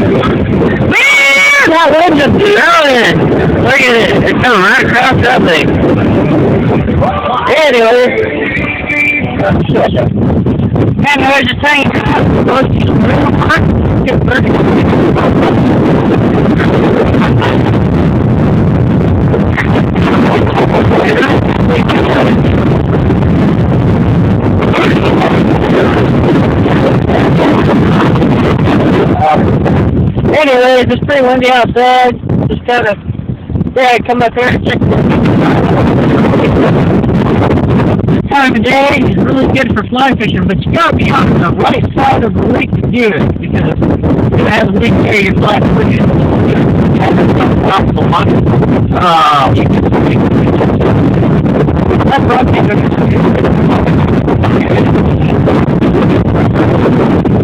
Man, that wind's just blowing. Look at it. It's coming right across that thing. Anyway. And I was just hanging out. Anyway, it's pretty windy outside. Just kind of, yeah, come up here and check this time of day is really good for fly fishing, but you gotta be on the right side of the lake to do it, because if it has a big area, your fly fishing that's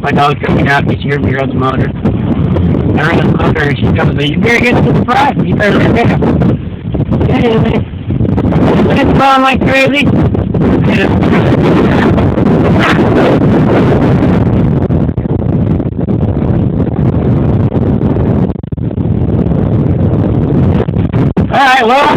my dog's coming out, he's here, we run the motor. I run the motor and she's coming, but you better get to the prize, you better let it down. Anyway, it's going like crazy. Alright, well,